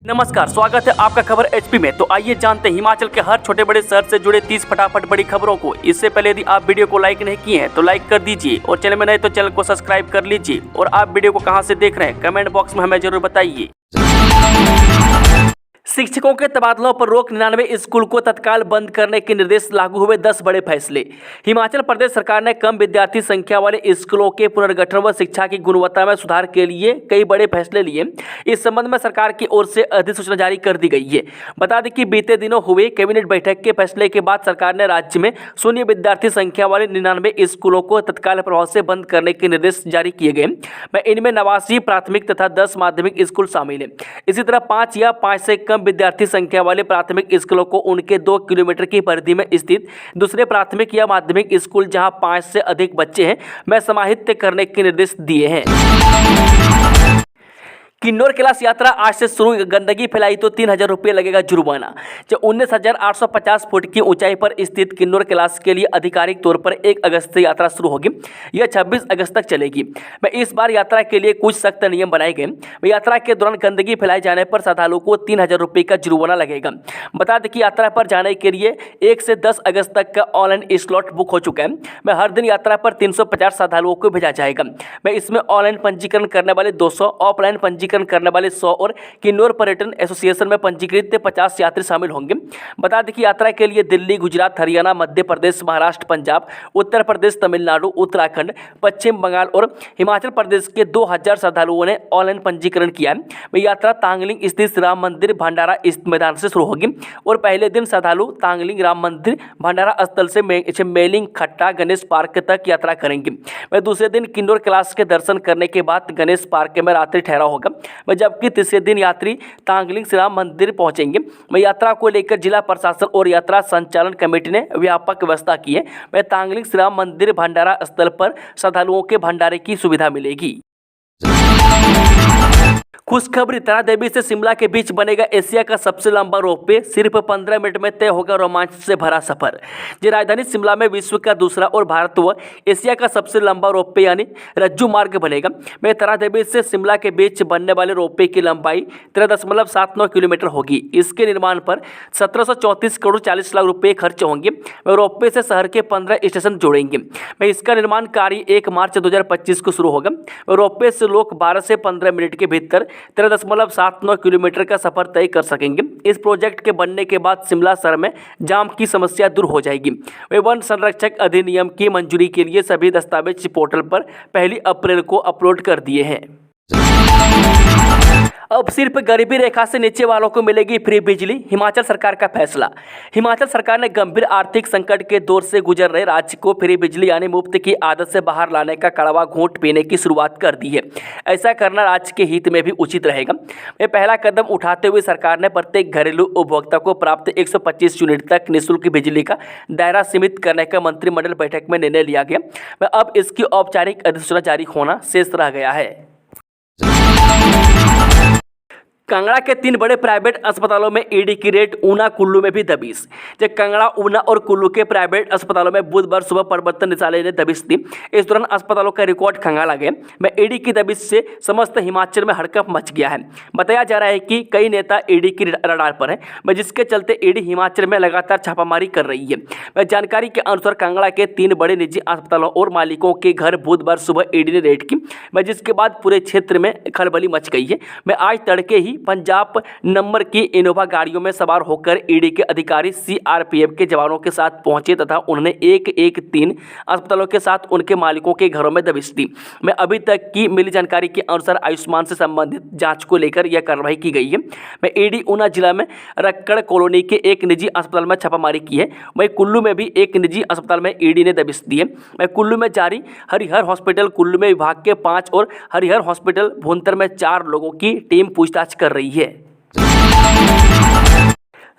नमस्कार, स्वागत है आपका खबर एचपी में। तो आइए जानते हैं हिमाचल के हर छोटे बड़े शहर से जुड़े 30 फटाफट बड़ी खबरों को। इससे पहले यदि आप वीडियो को लाइक नहीं किए हैं तो लाइक कर दीजिए और चैनल में नए तो चैनल को सब्सक्राइब कर लीजिए। और आप वीडियो को कहां से देख रहे हैं कमेंट बॉक्स में हमें जरूर बताइए। शिक्षकों के तबादलों पर रोक, 99 स्कूल को तत्काल बंद करने के निर्देश, लागू हुए 10 बड़े फैसले। हिमाचल प्रदेश सरकार ने कम विद्यार्थी संख्या वाले स्कूलों के पुनर्गठन व शिक्षा की गुणवत्ता में सुधार के लिए कई बड़े फैसले लिए। इस संबंध में सरकार की ओर से अधिसूचना जारी कर दी गई है। बता दें कि बीते दिनों हुए कैबिनेट बैठक के फैसले के बाद सरकार ने राज्य में शून्य विद्यार्थी संख्या वाले 99 स्कूलों को तत्काल प्रभाव से बंद करने के निर्देश जारी किए गए। इनमें 89 प्राथमिक तथा 10 माध्यमिक स्कूल शामिल है। इसी तरह 5 या 5 से कम विद्यार्थी संख्या वाले प्राथमिक स्कूलों को उनके 2 किलोमीटर की परिधि में स्थित दूसरे प्राथमिक या माध्यमिक स्कूल जहां 5 से अधिक बच्चे हैं में समाहित करने के निर्देश दिए हैं। किन्नौर कैलाश यात्रा आज से शुरू, गंदगी फैलाई तो 3000 रुपये लगेगा जुर्माना। जब 19,850 फुट की ऊंचाई पर स्थित किन्नौर कैलाश के लिए आधिकारिक तौर पर 1 अगस्त से यात्रा शुरू होगी। यह 26 अगस्त तक चलेगी। इस बार यात्रा के लिए कुछ सख्त नियम बनाए गए। यात्रा के दौरान गंदगी फैलाए जाने पर श्रद्धालुओं को 3000 रुपये का जुर्माना लगेगा। बता दें कि यात्रा पर जाने के लिए 1 से 10 अगस्त तक का ऑनलाइन स्लॉट बुक हो चुका है। हर दिन यात्रा पर 350 श्रद्धालुओं को भेजा जाएगा। इसमें ऑनलाइन पंजीकरण करने वाले 200, ऑफलाइन पंजीकरण करने वाले 100 और किन्नौर पर्यटन एसोसिएशन में पंजीकृत 50 यात्री शामिल होंगे। बता दें कि यात्रा के लिए दिल्ली, गुजरात, हरियाणा, मध्य प्रदेश, महाराष्ट्र, पंजाब, उत्तर प्रदेश, तमिलनाडु, उत्तराखंड, पश्चिम बंगाल और हिमाचल प्रदेश के 2000 श्रद्धालुओं ने ऑनलाइन पंजीकरण किया है। यात्रा तांगलिंग स्थित राम मंदिर भंडारा मैदान से शुरू होगी और पहले दिन श्रद्धालु तांगलिंग राम मंदिर भंडारा स्थल से मेलिंग खट्टा गणेश पार्क तक यात्रा करेंगे। दूसरे दिन किन्नौर कैलाश के दर्शन करने के बाद गणेश पार्क में रात्रि ठहराव होगा। जबकि तीसरे दिन यात्री तांगलिंग श्री राम मंदिर पहुंचेंगे। यात्रा को लेकर जिला प्रशासन और यात्रा संचालन कमेटी ने व्यापक व्यवस्था की है। तांगलिंग श्री राम मंदिर भंडारा स्थल पर श्रद्धालुओं के भंडारे की सुविधा मिलेगी। खुशखबरी, तारा देवी से शिमला के बीच बनेगा एशिया का सबसे लंबा रोपवे। सिर्फ 15 मिनट में तय होगा रोमांच से भरा सफर। राजधानी शिमला में विश्व का दूसरा और भारत व एशिया का सबसे लंबा रोपवे यानी रज्जू मार्ग बनेगा। तारा देवी से शिमला के बीच बनने वाले रोपवे की लंबाई 13.79 किलोमीटर होगी। इसके निर्माण पर 1734 करोड़ 40 लाख रुपये खर्च होंगे। रोपवे से शहर के 15 स्टेशन जोड़ेंगे। इसका निर्माण कार्य 1 मार्च 2025 को शुरू होगा। रोपवे से लोग 12 से 15 मिनट के भीतर 13.79 किलोमीटर का सफर तय कर सकेंगे। इस प्रोजेक्ट के बनने के बाद शिमला शहर में जाम की समस्या दूर हो जाएगी। वन संरक्षक अधिनियम की मंजूरी के लिए सभी दस्तावेज पोर्टल पर 1 अप्रैल को अपलोड कर दिए हैं। अब सिर्फ गरीबी रेखा से नीचे वालों को मिलेगी फ्री बिजली, हिमाचल सरकार का फैसला। हिमाचल सरकार ने गंभीर आर्थिक संकट के दौर से गुजर रहे राज्य को फ्री बिजली यानी मुफ्त की आदत से बाहर लाने का कड़वा घूंट पीने की शुरुआत कर दी है। ऐसा करना राज्य के हित में भी उचित रहेगा। पहला कदम उठाते हुए सरकार ने प्रत्येक घरेलू उपभोक्ता को प्राप्त 125 यूनिट तक निःशुल्क बिजली का दायरा सीमित करने का मंत्रिमंडल बैठक में निर्णय लिया गया। अब इसकी औपचारिक अधिसूचना जारी होना शेष रह गया है। कांगड़ा के 3 बड़े प्राइवेट अस्पतालों में ईडी की रेड, ऊना कुल्लू में भी दबिश। जब कांगड़ा, ऊना और कुल्लू के प्राइवेट अस्पतालों में बुधवार सुबह प्रवर्तन निदेशालय ने दबिश दी। इस दौरान अस्पतालों का रिकॉर्ड खंगाला गया। ईडी की दबिश से समस्त हिमाचल में हड़कंप मच गया है। बताया जा रहा है कि कई नेता ईडी की रडार पर हैं, जिसके चलते ईडी हिमाचल में लगातार छापामारी कर रही है। जानकारी के अनुसार कांगड़ा के 3 बड़े निजी अस्पतालों और मालिकों के घर बुधवार सुबह ईडी ने रेड की, जिसके बाद पूरे क्षेत्र में खलबली मच गई है। आज तड़के ही पंजाब नंबर की इनोवा गाड़ियों में सवार होकर ईडी के अधिकारी सीआरपीएफ के जवानों के साथ पहुंचे तथा उन्होंने 113 अस्पतालों के साथ उनके मालिकों के घरों में दबिश दी। अभी तक की मिली जानकारी के अनुसार आयुष्मान से संबंधित जांच को लेकर यह कार्रवाई की गई है। ईडी ऊना जिला में रक्कड़ कॉलोनी के एक निजी अस्पताल में छापामारी की है। वहीं कुल्लू में भी एक निजी अस्पताल में ईडी ने दबिश दी है। कुल्लू में जारी हरिहर हॉस्पिटल कुल्लू में विभाग के 5 और हरिहर हॉस्पिटल भुंतर में 4 लोगों की टीम पूछताछ कर रही है।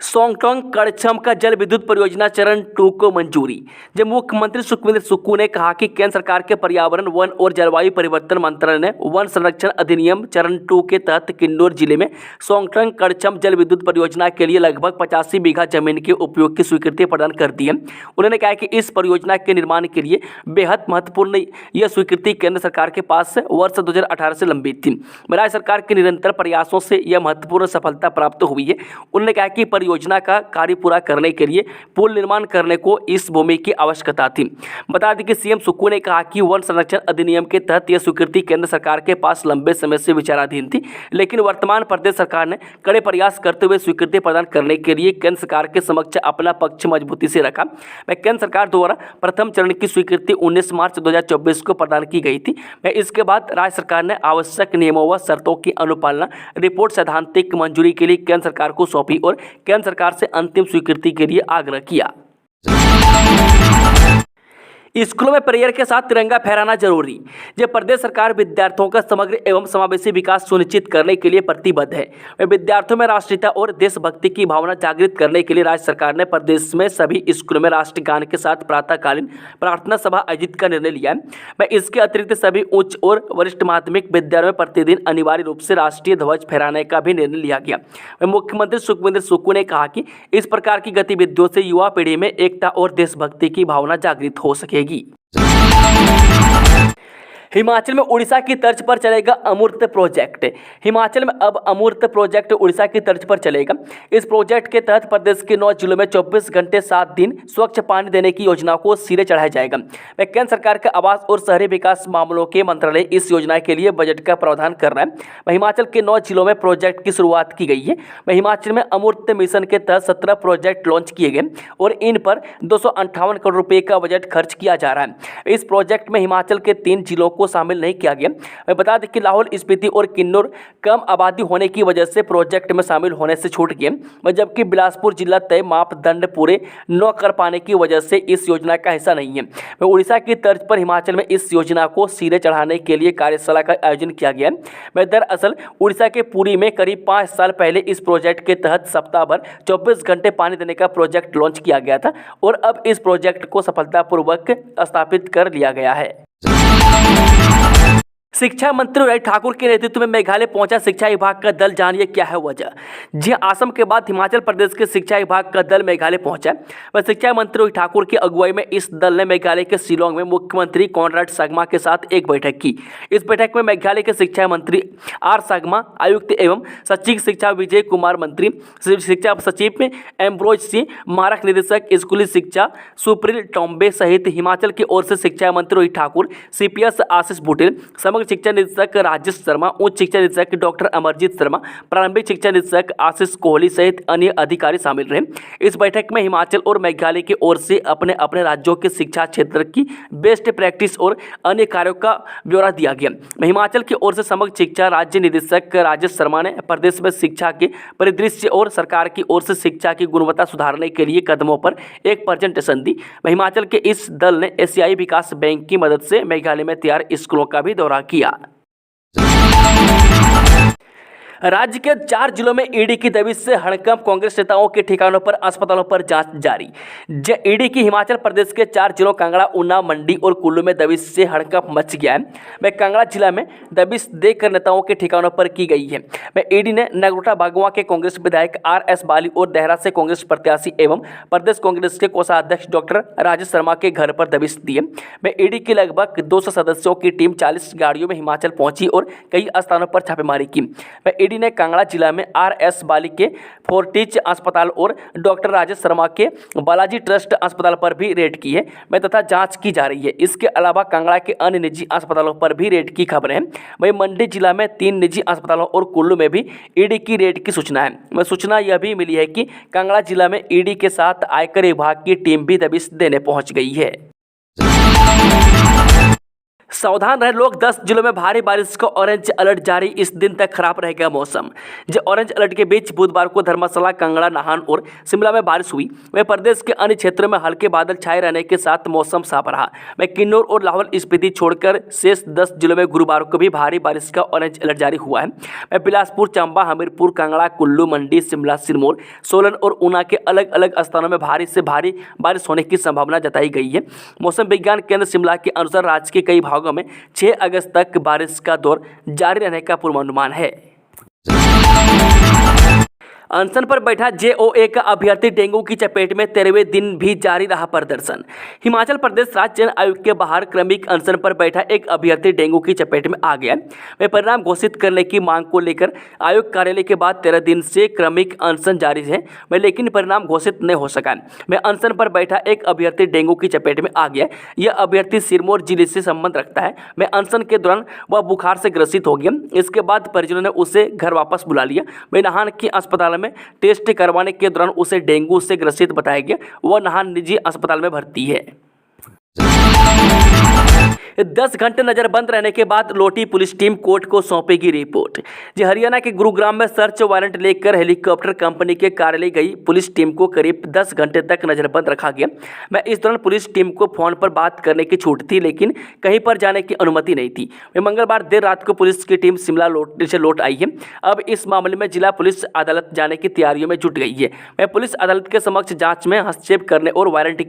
सोंगटोंग कड़छम का जल विद्युत परियोजना चरण 2 को मंजूरी। जब मुख्यमंत्री सुखविंदर सुक्खू ने कहा कि केंद्र सरकार के पर्यावरण, वन और जलवायु परिवर्तन मंत्रालय ने वन संरक्षण अधिनियम चरण 2 के तहत किन्नौर जिले में सोंगटोंग कड़छम जल विद्युत परियोजना के लिए लगभग 85 बीघा जमीन के उपयोग की स्वीकृति प्रदान कर दी है। उन्होंने कहा कि इस परियोजना के निर्माण के लिए बेहद महत्वपूर्ण यह स्वीकृति केंद्र सरकार के पास वर्ष 2018 से लंबित थी। राज्य सरकार के निरंतर प्रयासों से यह महत्वपूर्ण सफलता प्राप्त हुई है। उन्होंने कहा कि परियोजना का कार्य पूरा करने के लिए पुल निर्माण करने को इस भूमि की आवश्यकता थी। बता दें कि सीएम सुक्खू ने कहा कि वन संरक्षण अधिनियम के तहत यह स्वीकृति केंद्र सरकार के पास लंबे समय से विचाराधीन थी, लेकिन वर्तमान प्रदेश सरकार ने कड़े प्रयास करते हुए स्वीकृति प्रदान करने के लिए केंद्र सरकार के समक्ष अपना पक्ष मजबूती से रखा। केंद्र सरकार द्वारा प्रथम चरण की स्वीकृति 19 मार्च 2024 को प्रदान की गई थी। इसके बाद राज्य सरकार ने आवश्यक नियमों व शर्तों की अनुपालना रिपोर्ट सैद्धांतिक मंजूरी के लिए केंद्र सरकार को सौंपी और केंद्र सरकार से अंतिम स्वीकृति के लिए आग्रह किया। स्कूलों में प्रेयर के साथ तिरंगा फहराना जरूरी। जब प्रदेश सरकार विद्यार्थियों का समग्र एवं समावेशी विकास सुनिश्चित करने के लिए प्रतिबद्ध है, वह विद्यार्थियों में राष्ट्रीयता और देशभक्ति की भावना जागृत करने के लिए राज्य सरकार ने प्रदेश में सभी स्कूलों में राष्ट्रगान के साथ प्रातःकालीन प्रार्थना सभा आयोजित का निर्णय लिया है। वह इसके अतिरिक्त सभी उच्च और वरिष्ठ माध्यमिक विद्यालयों में प्रतिदिन अनिवार्य रूप से राष्ट्रीय ध्वज फहराने का भी निर्णय लिया गया। वह मुख्यमंत्री सुखविंदर सुक्खू ने कहा कि इस प्रकार की गतिविधियों से युवा पीढ़ी में एकता और देशभक्ति की भावना जागृत हो सकेगी। हिमाचल में उड़ीसा की तर्ज पर चलेगा अमृत प्रोजेक्ट। हिमाचल में अब अमृत प्रोजेक्ट उड़ीसा की तर्ज पर चलेगा। इस प्रोजेक्ट के तहत प्रदेश के 9 जिलों में 24 घंटे 7 दिन स्वच्छ पानी देने की योजना को सिरे चढ़ाया जाएगा। केंद्र सरकार के आवास और शहरी विकास मामलों के मंत्रालय इस योजना के लिए बजट का प्रावधान कर रहा है। हिमाचल के 9 जिलों में प्रोजेक्ट की शुरुआत की गई है। हिमाचल में अमृत मिशन के तहत 17 प्रोजेक्ट लॉन्च किए गए और इन पर 258 करोड़ रुपए का बजट खर्च किया जा रहा है। इस प्रोजेक्ट में हिमाचल के 3 जिलों को शामिल नहीं किया गया। मैं बता दें कि लाहौल स्पीति और किन्नौर कम आबादी होने की वजह से प्रोजेक्ट में शामिल होने से छूट गए, जबकि बिलासपुर जिला तय मापदंड पूरे न कर पाने की वजह से इस योजना का हिस्सा नहीं है। उड़ीसा की तर्ज पर हिमाचल में इस योजना को सिरे चढ़ाने के लिए कार्यशाला का आयोजन किया गया है। दरअसल उड़ीसा के पुरी में करीब 5 साल पहले इस प्रोजेक्ट के तहत सप्ताह भर 24 घंटे पानी देने का प्रोजेक्ट लॉन्च किया गया था और अब इस प्रोजेक्ट को सफलतापूर्वक स्थापित कर लिया गया है। शिक्षा मंत्री अनुराग ठाकुर के नेतृत्व में मेघालय पहुंचा शिक्षा विभाग का दल। जानिए क्या है वजह। जी असम के बाद हिमाचल प्रदेश के शिक्षा विभाग का दल मेघालय पहुंचा। वह शिक्षा मंत्री अनुराग ठाकुर की अगुवाई में इस दल ने मेघालय के शिलोंग में मुख्यमंत्री कॉनराड संगमा के साथ एक बैठक की। इस बैठक में मेघालय के शिक्षा मंत्री आर संगमा, आयुक्त एवं सचिव शिक्षा विजय कुमार, मंत्री शिक्षा सचिव एम्ब्रोज सिंह, मारक निदेशक स्कूली शिक्षा सुप्रील टोम्बे सहित हिमाचल की ओर से शिक्षा मंत्री अनुराग ठाकुर, CPS आशीष बुटेल, समग्र शिक्षा निदेशक राजेश शर्मा, उच्च शिक्षा निदेशक डॉक्टर अमरजीत शर्मा, प्रारंभिक शिक्षा निदेशक आशीष कोहली सहित अन्य अधिकारी शामिल रहे। इस बैठक में हिमाचल और मेघालय की ओर से अपने अपने राज्यों के शिक्षा क्षेत्र की बेस्ट प्रैक्टिस और अन्य कार्यों का ब्यौरा दिया गया। हिमाचल की ओर से समग्र शिक्षा राज्य निदेशक राजेश शर्मा ने प्रदेश में शिक्षा के परिदृश्य और सरकार की ओर से शिक्षा की गुणवत्ता सुधारने के लिए कदमों पर एक प्रेजेंटेशन दी। हिमाचल के इस दल ने एशियाई विकास बैंक की मदद से मेघालय में तैयार स्कूलों का भी दौरा किया। राज्य के 4 जिलों में ईडी की दबिश से हड़कंप, कांग्रेस नेताओं के ठिकानों पर अस्पतालों पर जांच जारी। ईडी की हिमाचल प्रदेश के 4 जिलों कांगड़ा, ऊना, मंडी और कुल्लू में दबिश से हड़कंप मच गया है। वह कांगड़ा जिला में दबिश देकर नेताओं के ठिकानों पर की गई है। वह ईडी ने नगरोटा भागवा के कांग्रेस विधायक RS बाली और देहरा से कांग्रेस प्रत्याशी एवं प्रदेश कांग्रेस के कोषाध्यक्ष डॉक्टर राजेश शर्मा के घर पर दबिश दी है। वह ईडी की लगभग 200 सदस्यों की टीम 40 गाड़ियों में हिमाचल पहुंची और कई स्थानों पर छापेमारी की। वह ईडी ने कांगड़ा जिला में RS बाली के फोर्टिच अस्पताल और डॉक्टर राजेश शर्मा के बालाजी ट्रस्ट अस्पताल पर भी रेड की है तथा जांच की जा रही है। इसके अलावा कांगड़ा के अन्य निजी अस्पतालों पर भी रेड की खबरें हैं। वहीं मंडी जिला में 3 निजी अस्पतालों और कुल्लू में भी ईडी की रेड की सूचना है। सूचना यह भी मिली है कि कांगड़ा जिला में ईडी के साथ आयकर विभाग की टीम भी दबिश देने पहुंच गई है। सावधान रहे लोग, 10 जिलों में भारी बारिश का ऑरेंज अलर्ट जारी। इस दिन तक खराब रहेगा मौसम। जो ऑरेंज अलर्ट के बीच बुधवार को धर्मशाला, कांगड़ा, नाहन और शिमला में बारिश हुई। वह प्रदेश के अन्य क्षेत्रों में हल्के बादल छाए रहने के साथ मौसम साफ रहा। वह किन्नौर और लाहौल स्पीति छोड़कर शेष 10 जिलों में गुरुवार को भी भारी बारिश का ऑरेंज अलर्ट जारी हुआ है। वह बिलासपुर, चंबा, हमीरपुर, कांगड़ा, कुल्लू, मंडी, शिमला, सिरमौर, सोलन और ऊना के अलग अलग स्थानों में भारी से भारी बारिश होने की संभावना जताई गई है। मौसम विज्ञान केंद्र शिमला के अनुसार राज्य के कई भागों में 6 अगस्त तक बारिश का दौर जारी रहने का पूर्वानुमान है। अनशन पर बैठा जेओए का अभ्यर्थी डेंगू की चपेट में 13वें दिन भी जारी रहा प्रदर्शन। हिमाचल प्रदेश राज्य चयन आयोग के बाहर क्रमिक अनशन पर बैठा एक अभ्यर्थी डेंगू की चपेट में आ गया। वह परिणाम घोषित करने की मांग को लेकर आयोग कार्यालय के बाद 13 दिन से क्रमिक अनशन जारी है, वह लेकिन परिणाम घोषित नहीं हो सका। वह अनशन पर बैठा एक अभ्यर्थी डेंगू की चपेट में आ गया। यह अभ्यर्थी सिरमौर जिले से संबंध रखता है। वह अनशन के दौरान वह बुखार से ग्रसित हो गया। इसके बाद परिजनों ने उसे घर वापस बुला लिया। वह नाहन की अस्पताल में टेस्ट करवाने के दौरान उसे डेंगू से ग्रसित बताया गया। वह नाहन निजी अस्पताल में भर्ती है। 10 घंटे नजरबंद रहने के बाद लौटी पुलिस टीम कोर्ट को सौंपेगी रिपोर्ट। जी हरियाणा के गुरुग्राम में सर्च वारंट लेकर हेलीकॉप्टर कंपनी के कार्यालय गई पुलिस टीम को करीब 10 घंटे तक नजरबंद रखा गया। मैं इस दौरान पुलिस टीम को फोन पर बात करने की छूट थी, लेकिन कहीं पर जाने की अनुमति नहीं थी। मंगलवार देर रात को पुलिस की टीम शिमला लौट आई है। अब इस मामले में जिला पुलिस अदालत जाने की तैयारियों में जुट गई है। वह पुलिस अदालत के समक्ष जाँच में हस्तक्षेप करने और वारंट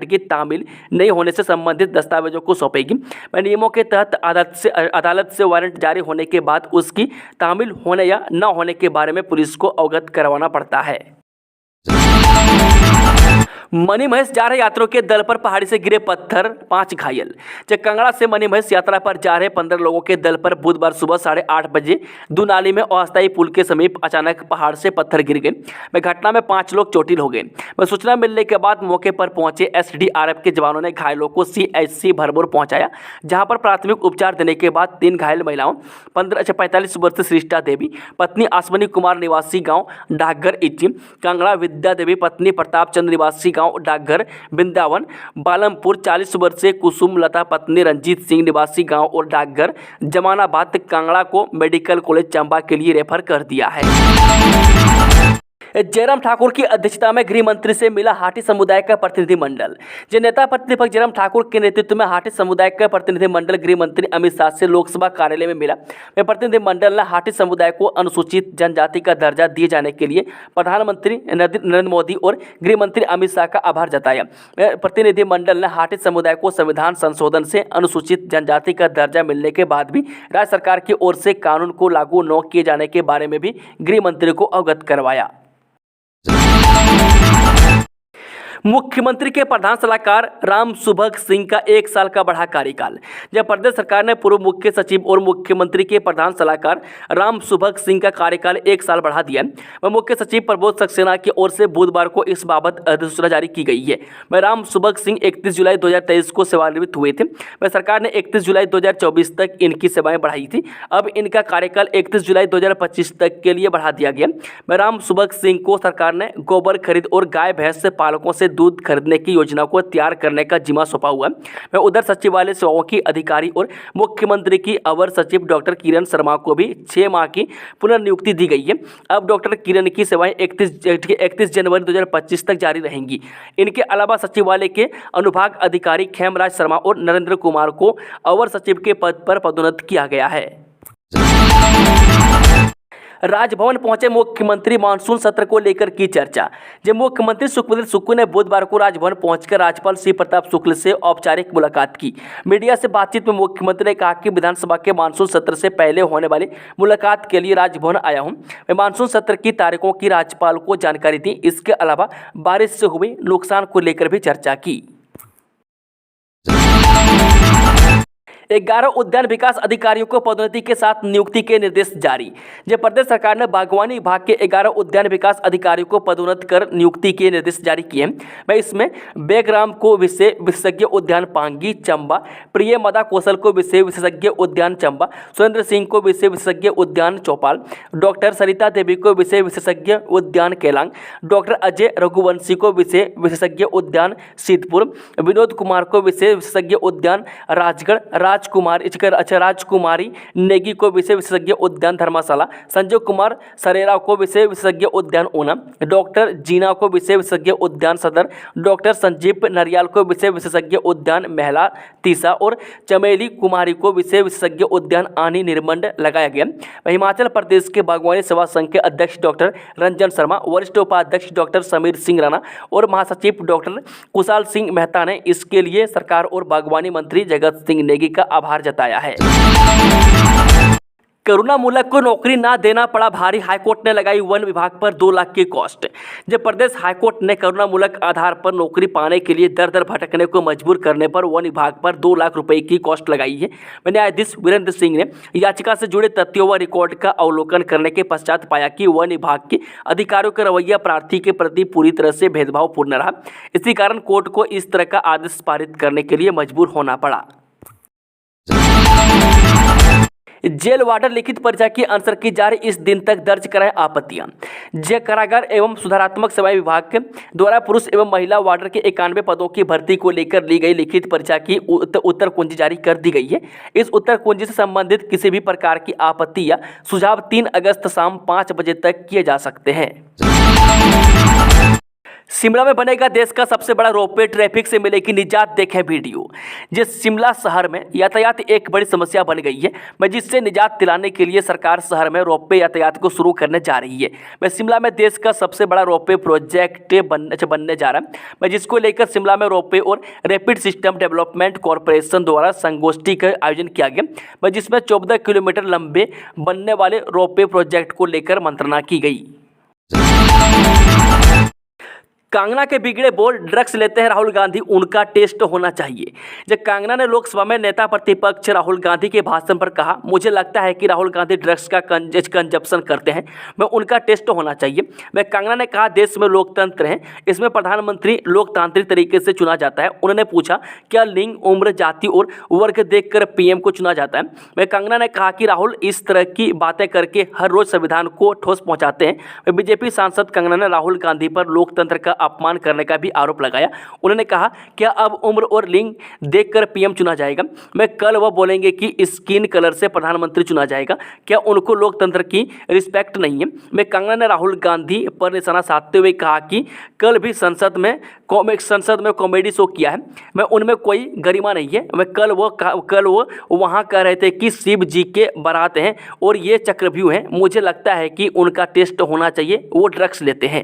की तामील नहीं होने से संबंधित दस्तावेजों को सौंपेगी। नियमों के तहत अदालत से वारंट जारी होने के बाद उसकी तामील होने या न होने के बारे में पुलिस को अवगत करवाना पड़ता है। मणिमहेश जा रहे यात्रियों के दल पर पहाड़ी से गिरे पत्थर, 5 घायल। जब कांगड़ा से मणिमहेश यात्रा पर जा रहे 15 लोगों के दल पर बुधवार सुबह 8:30 बजे दुनाली में अस्थायी पुल के समीप अचानक पहाड़ से पत्थर गिर गए। घटना में 5 लोग चोटिल हो गए। सूचना मिलने के बाद मौके पर पहुंचे एसडीआरएफ के जवानों ने घायलों को सीएचसी भरमौर पहुंचाया, जहां पर प्राथमिक उपचार देने के बाद 3 घायल महिलाओं 45 वर्षीय सृष्टा देवी, पत्नी अश्वनी कुमार निवासी गाँव डाकघर इच्ची, कांगड़ा विद्या देवी, पत्नी प्रताप चंद्र निवासी गांव डाकघर वृंदावन, बालमपुर 40 वर्षीय कुसुम लता, पत्नी रंजीत सिंह निवासी गांव और डाकघर जमानाबाद, कांगड़ा को मेडिकल कॉलेज चंबा के लिए रेफर कर दिया है। जयराम ठाकुर की अध्यक्षता में गृह मंत्री से मिला हाटी समुदाय का प्रतिनिधिमंडल। नेता प्रतिपक्ष जयराम ठाकुर के नेतृत्व में हाटी समुदाय का प्रतिनिधिमंडल गृह मंत्री अमित शाह से लोकसभा कार्यालय में मिला। प्रतिनिधिमंडल ने हाटी समुदाय को अनुसूचित जनजाति का दर्जा दिए जाने के लिए प्रधानमंत्री नरेंद्र मोदी और गृह मंत्री अमित शाह का आभार जताया। प्रतिनिधिमंडल ने हाटी समुदाय को संविधान संशोधन से अनुसूचित जनजाति का दर्जा मिलने के बाद भी राज्य सरकार की ओर से कानून को लागू न किए जाने के बारे में भी गृह मंत्री को अवगत करवाया। मुख्यमंत्री के प्रधान सलाहकार राम सुभग सिंह का 1 साल का बढ़ा कार्यकाल। जब प्रदेश सरकार ने पूर्व मुख्य सचिव और मुख्यमंत्री के प्रधान सलाहकार राम सुभग सिंह का कार्यकाल 1 साल बढ़ा दिया। वह मुख्य सचिव प्रबोध सक्सेना की ओर से बुधवार को इस बाबत अधिसूचना जारी की गई है। वह राम सुभग सिंह 31 जुलाई 2023 को सेवानिवृत्त हुए थे। वह सरकार ने 31 जुलाई 2024 तक इनकी सेवाएं बढ़ाई थी। अब इनका कार्यकाल 31 जुलाई 2025 तक के लिए बढ़ा दिया गया। वह राम सुभग सिंह को सरकार ने गोबर खरीद और गाय भैंस से पालकों से दूध खरीदने की योजना को तैयार करने का जिम्मा सौंपा हुआ है। वह उधर सचिवालय सेवाओं की अधिकारी और मुख्यमंत्री की अवर सचिव डॉक्टर किरण शर्मा को भी 6 माह की पुनर्नियुक्ति दी गई है। अब डॉक्टर किरण की सेवाएं 31 जनवरी 2025 तक जारी रहेंगी। इनके अलावा सचिवालय के अनुभाग अधिकारी खेमराज शर्मा और नरेंद्र कुमार को अवर सचिव के पद पर पदोन्नत किया गया है। राजभवन पहुंचे मुख्यमंत्री, मानसून सत्र को लेकर की चर्चा। जब मुख्यमंत्री सुखविंदर सुक्खू ने बुधवार को राजभवन पहुंचकर राज्यपाल श्री प्रताप शुक्ल से औपचारिक मुलाकात की। मीडिया से बातचीत में मुख्यमंत्री ने कहा कि विधानसभा के मानसून सत्र से पहले होने वाली मुलाकात के लिए राजभवन आया हूं। मैं मानसून सत्र की तारीखों की राज्यपाल को जानकारी दी। इसके अलावा बारिश से हुए नुकसान को लेकर भी चर्चा की। 11 उद्यान विकास अधिकारियों को पदोन्नति के साथ नियुक्ति के निर्देश जारी। जब प्रदेश सरकार ने बागवानी विभाग के 11 उद्यान विकास अधिकारियों को पदोन्नत कर नियुक्ति के निर्देश जारी किए। मैं इसमें बेगराम को विषय विशेषज्ञ उद्यान पांगी चंबा, प्रिय मदा कौशल को विषय विशेषज्ञ उद्यान चंबा, सुरेंद्र सिंह को विषय विशेषज्ञ उद्यान चौपाल, डॉक्टर सरिता देवी को विषय विशेषज्ञ उद्यान केलांग, डॉक्टर अजय रघुवंशी को विषय विशेषज्ञ उद्यान सिद्धपुर, विनोद कुमार को विषय विशेषज्ञ उद्यान राजगढ़, राजकुमारी नेगी को विषय विशेषज्ञ उद्यान धर्मशाला, संजय कुमार सरेरा को विषय विशेषज्ञ उद्यान ऊना, डॉक्टर जीना को विषय विशेषज्ञ उद्यान सदर, डॉक्टर संजीव नरियाल को विषय विशेषज्ञ उद्यान महला तीसा और चमेली कुमारी को विषय विशेषज्ञ उद्यान आनी निर्मंड लगाया गया। हिमाचल प्रदेश के बागवानी सेवा संघ के अध्यक्ष डॉक्टर रंजन शर्मा, वरिष्ठ उपाध्यक्ष डॉक्टर समीर सिंह राणा और महासचिव डॉक्टर कुशाल सिंह मेहता ने इसके लिए सरकार और बागवानी मंत्री जगत सिंह नेगी का आभार जताया है। करुणा मूलक को नौकरी ना देना पड़ा भारी, हाईकोर्ट ने लगाई वन विभाग पर 2 लाख की कॉस्ट। जब प्रदेश हाईकोर्ट ने करुणा मूलक आधार पर नौकरी पाने के लिए दर दर भटकने को मजबूर करने पर वन विभाग पर 2 लाख रुपए की कॉस्ट लगाई है। न्यायाधीश वीरेंद्र सिंह ने याचिका से जुड़े तथ्यों व रिकॉर्ड का अवलोकन करने के पश्चात पाया कि वन विभाग के अधिकारियों का रवैया प्रार्थी के प्रति पूरी तरह से भेदभावपूर्ण रहा। इसी कारण कोर्ट को इस तरह का आदेश पारित करने के लिए मजबूर होना पड़ा। जेल वार्डर लिखित परीक्षा की आंसर की जारी, इस दिन तक दर्ज कराएं आपत्तियां। जेल कारागार एवं सुधारात्मक सेवाएं विभाग के द्वारा पुरुष एवं महिला वार्डर के 91 पदों की भर्ती को लेकर ली गई लिखित परीक्षा की उत्तर कुंजी जारी कर दी गई है। इस उत्तर कुंजी से संबंधित किसी भी प्रकार की आपत्ति या सुझाव 3 अगस्त शाम 5 बजे तक किए जा सकते हैं। शिमला में बनेगा देश का सबसे बड़ा रोपवे, ट्रैफिक से मिलेगी निजात, देखें वीडियो। जिस शिमला शहर में यातायात एक बड़ी समस्या बन गई है, जिससे निजात दिलाने के लिए सरकार शहर में रोपवे यातायात को शुरू करने जा रही है। शिमला में देश का सबसे बड़ा रोपवे प्रोजेक्ट बनने जा रहा है, जिसको लेकर शिमला में रोपवे और रैपिड सिस्टम डेवलपमेंट कॉरपोरेशन द्वारा संगोष्ठी का आयोजन किया गया, जिसमें 14 किलोमीटर लंबे बनने वाले रोपवे प्रोजेक्ट को लेकर मंत्रणा की गई। कांगना के बिगड़े बोल, ड्रग्स लेते हैं राहुल गांधी, उनका टेस्ट होना चाहिए। जब कांगना ने लोकसभा में नेता प्रतिपक्ष राहुल गांधी के भाषण पर कहा, मुझे लगता है कि राहुल गांधी ड्रग्स का कंजप्शन करते हैं, मैं उनका टेस्ट होना चाहिए। वह कांगना ने कहा, देश में लोकतंत्र है, इसमें प्रधानमंत्री लोकतांत्रिक तरीके से चुना जाता है। उन्होंने पूछा, क्या लिंग, उम्र, जाति और वर्ग देखकर पीएम को चुना जाता है? वह कांगना ने कहा कि राहुल इस तरह की बातें करके हर रोज संविधान को ठोस पहुंचाते हैं। बीजेपी सांसद कांगना ने राहुल गांधी पर लोकतंत्र का अपमान करने का भी आरोप लगाया। उन्होंने कहा, क्या अब उम्र और लिंग देखकर पीएम चुना जाएगा? मैं कल वह बोलेंगे कि स्किन कलर से प्रधानमंत्री चुना जाएगा, क्या उनको लोकतंत्र की रिस्पेक्ट नहीं है? मैं कांगना ने राहुल गांधी पर निशाना साधते हुए कहा कि कल भी संसद में कॉमेडी शो किया है, मैं उनमें कोई गरिमा नहीं है। मैं कल वो वहाँ कह रहे थे कि शिव जी के बारात हैं और ये चक्रव्यूह हैं। मुझे लगता है कि उनका टेस्ट होना चाहिए, वो ड्रग्स लेते हैं।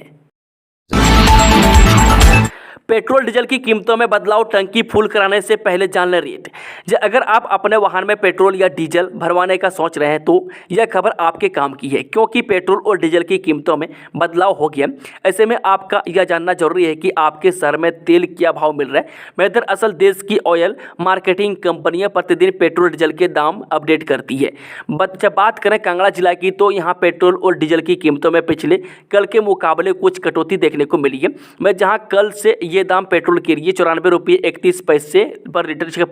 पेट्रोल डीजल की कीमतों में बदलाव, टंकी फुल कराने से पहले जान लें रेट। अगर आप अपने वाहन में पेट्रोल या डीजल भरवाने का सोच रहे हैं तो यह खबर आपके काम की है, क्योंकि पेट्रोल और डीजल की कीमतों में बदलाव हो गया। ऐसे में आपका यह जानना जरूरी है कि आपके शहर में तेल क्या भाव मिल रहा है। दरअसल देश की ऑयल मार्केटिंग कंपनियां प्रतिदिन पेट्रोल डीजल के दाम अपडेट करती है। जब बात करें कांगड़ा जिला की, तो यहाँ पेट्रोल और डीजल की कीमतों में पिछले कल के मुकाबले कुछ कटौती देखने को मिली है। जहाँ कल से ये दाम पेट्रोल के लिए 94 रुपये 31 पैसे पर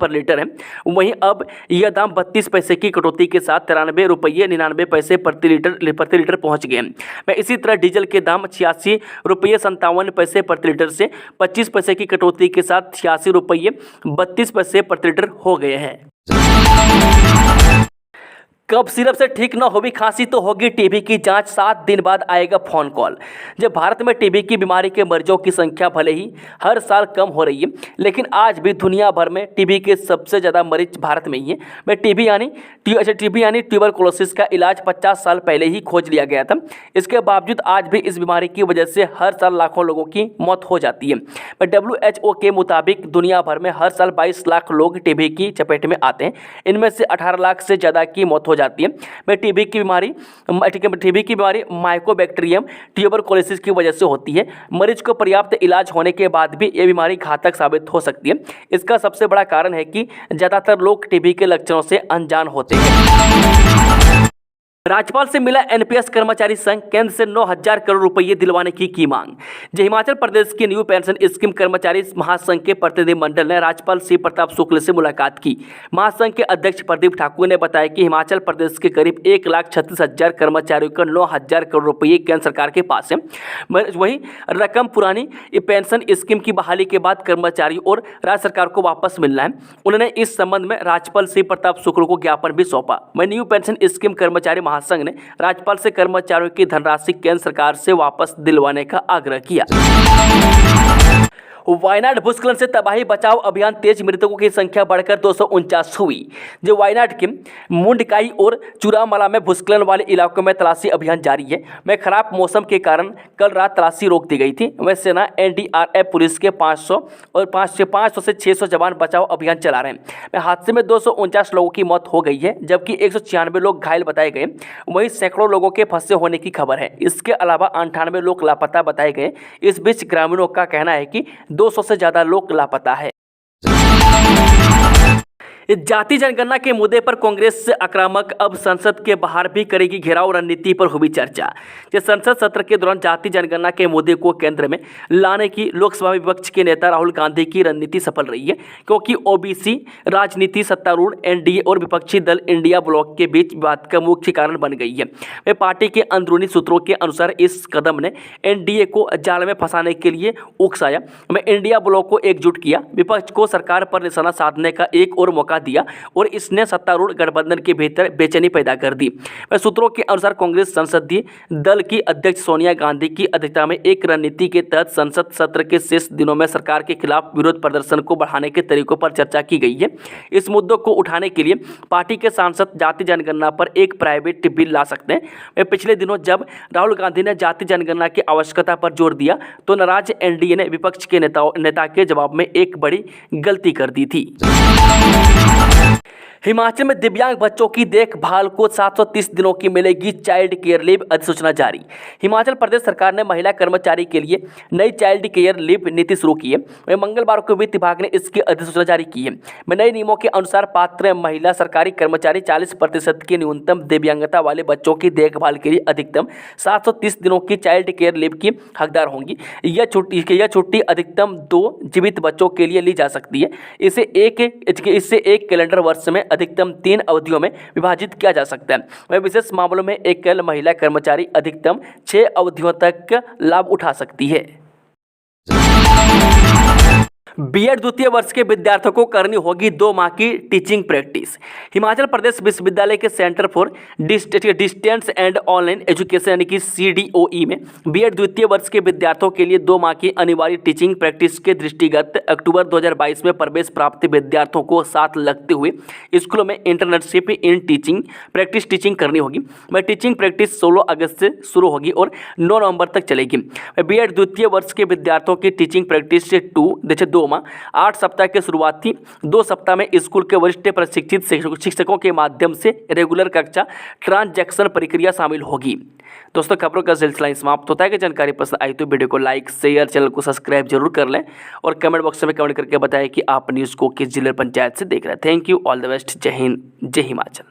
लीटर है, वहीं अब यह दाम 32 पैसे की कटौती के साथ 93 रुपये 99 पैसे प्रति लीटर पहुंच गए हैं। इसी तरह डीजल के दाम 86 रुपये 57 पैसे प्रति लीटर से 25 पैसे की कटौती के साथ 86 रुपये 32 पैसे प्रति लीटर हो गए हैं। कब सिरप से ठीक न होगी खांसी तो होगी टीबी की जांच, 7 दिन बाद आएगा फोन कॉल। जब भारत में टीबी की बीमारी के मरीजों की संख्या भले ही हर साल कम हो रही है, लेकिन आज भी दुनिया भर में टीबी के सबसे ज़्यादा मरीज भारत में ही है। टीबी यानी ट्यूबरकुलोसिस का इलाज 50 साल पहले ही खोज लिया गया था। इसके बावजूद आज भी इस बीमारी की वजह से हर साल लाखों लोगों की मौत हो जाती है। WHO के मुताबिक दुनिया भर में हर साल 22 लाख लोग टीबी की चपेट में आते हैं। इनमें से 18 लाख से ज़्यादा की मौत हो जाती है। टीबी की बीमारी माइकोबैक्टीरियम ट्यूबरकुलोसिस की वजह से होती है। मरीज को पर्याप्त इलाज होने के बाद भी यह बीमारी घातक साबित हो सकती है। इसका सबसे बड़ा कारण है कि ज़्यादातर लोग टीबी के लक्षणों से अनजान होते हैं। राज्यपाल से मिला एनपीएस कर्मचारी संघ, केंद्र से 9,000 करोड़ रुपये दिलवाने की मांग। जो हिमाचल प्रदेश की न्यू पेंशन स्कीम कर्मचारी महासंघ के प्रतिनिधिमंडल ने राज्यपाल श्री प्रताप शुक्ल से मुलाकात की। महासंघ के अध्यक्ष प्रदीप ठाकुर ने बताया कि हिमाचल प्रदेश के करीब 1,36,000 कर्मचारियों का 9,000 करोड़ रुपये केंद्र सरकार के पास है। वही रकम पुरानी पेंशन स्कीम की बहाली के बाद कर्मचारियों और राज्य सरकार को वापस मिलना है। उन्होंने इस संबंध में राज्यपाल श्री प्रताप शुक्ल को ज्ञापन भी सौंपा। वहीं न्यू पेंशन स्कीम कर्मचारी महासंघ ने राज्यपाल से कर्मचारियों की धनराशि केंद्र सरकार से वापस दिलवाने का आग्रह किया। वायनाड भूस्खलन से तबाही बचाव अभियान तेज, मृतकों की संख्या बढ़कर 249 हुई। जो वायनाड के मुंडकाई और चुरामला में भूस्खलन वाले इलाकों में तलाशी अभियान जारी है। में खराब मौसम के कारण कल रात तलाशी रोक दी गई थी। वह सेना, एनडीआरएफ, पुलिस के 500 से 600 जवान बचाव अभियान चला रहे हैं। हादसे में 249 लोगों की मौत हो गई है, जबकि 196 लोग घायल बताए गए। वहीं सैकड़ों लोगों के फंसे होने की खबर है। इसके अलावा 98 लोग लापता बताए गए। इस बीच ग्रामीणों का कहना है कि 200 से ज्यादा लोग लापता है। जाति जनगणना के मुद्दे पर कांग्रेस से आक्रामक, अब संसद के बाहर भी करेगी घेराव रणनीति पर हुई चर्चा। संसद सत्र के दौरान जाति जनगणना के मुद्दे को केंद्र में लाने की लोकसभा विपक्ष के नेता राहुल गांधी की रणनीति सफल रही है, क्योंकि ओबीसी राजनीति सत्तारूढ़ एनडीए और विपक्षी दल इंडिया ब्लॉक के बीच विवाद का मुख्य कारण बन गई है। वे पार्टी के अंदरूनी सूत्रों के अनुसार इस कदम ने एनडीए को जाल में फंसाने के लिए उकसाया। मैं इंडिया ब्लॉक को एकजुट किया, विपक्ष को सरकार पर निशाना साधने का एक और मौका दिया और इसने सत्तारूढ़ गठबंधन के भीतर बेचैनी पैदा कर दी। सूत्रों के अनुसार कांग्रेस संसदीय दल की अध्यक्ष सोनिया गांधी की अध्यक्षता में एक रणनीति के तहत संसद सत्र के शेष दिनों में सरकार के खिलाफ विरोध प्रदर्शन को बढ़ाने के तरीकों पर चर्चा की गई है। इस मुद्दों को उठाने के लिए पार्टी के सांसद जाति जनगणना पर एक प्राइवेट बिल ला सकते हैं। पिछले दिनों जब राहुल गांधी ने जाति जनगणना की आवश्यकता पर जोर दिया तो नाराज एनडीए ने विपक्ष के नेता के जवाब में एक बड़ी गलती कर दी थी। हिमाचल में दिव्यांग बच्चों की देखभाल को 730 दिनों की मिलेगी चाइल्ड केयर लीव, अधिसूचना जारी। हिमाचल प्रदेश सरकार ने महिला कर्मचारी के लिए नई चाइल्ड केयर लीव नीति शुरू की है। वहीं मंगलवार को वित्त विभाग ने इसकी अधिसूचना जारी की है। नए नियमों के अनुसार पात्र महिला सरकारी कर्मचारी 40% की न्यूनतम दिव्यांगता वाले बच्चों की देखभाल के लिए अधिकतम 730 दिनों की चाइल्ड केयर लीव की हकदार होंगी। यह छुट्टी अधिकतम 2 जीवित बच्चों के लिए ली जा सकती है। इसे एक कैलेंडर वर्ष में अधिकतम 3 अवधियों में विभाजित किया जा सकता है। वह विशेष मामलों में एक महिला कर्मचारी अधिकतम 6 अवधियों तक लाभ उठा सकती है। बीएड द्वितीय वर्ष के विद्यार्थियों को करनी होगी 2 माह की टीचिंग प्रैक्टिस। हिमाचल प्रदेश विश्वविद्यालय के centre for distance and online education यानी कि CDOE में बीएड द्वितीय वर्ष के विद्यार्थियों के लिए 2 माह की अनिवार्य टीचिंग प्रैक्टिस के दृष्टिगत अक्टूबर 2022 में प्रवेश प्राप्त विद्यार्थियों को साथ लगते हुए स्कूलों में internship in teaching practice teaching करनी होगी। वह टीचिंग प्रैक्टिस 16 अगस्त से शुरू होगी और 9 नवंबर तक चलेगी। बीएड द्वितीय वर्ष के विद्यार्थियों की टीचिंग प्रैक्टिस से 2 माह 8 सप्ताह के शुरुआती 2 सप्ताह में स्कूल के वरिष्ठ प्रशिक्षित शिक्षकों के माध्यम से रेगुलर कक्षा ट्रांजैक्शन प्रक्रिया शामिल होगी। दोस्तों, खबरों का सिलसिला समाप्त होता है। कि जानकारी पसंद आई तो वीडियो को लाइक, शेयर, चैनल को सब्सक्राइब जरूर कर लें और कमेंट बॉक्स में कमेंट करके बताएं कि आप न्यूज़ को किस जिले पंचायत से देख रहे हैं। Thank you, all the best, जय हिंद, जय हिमाचल।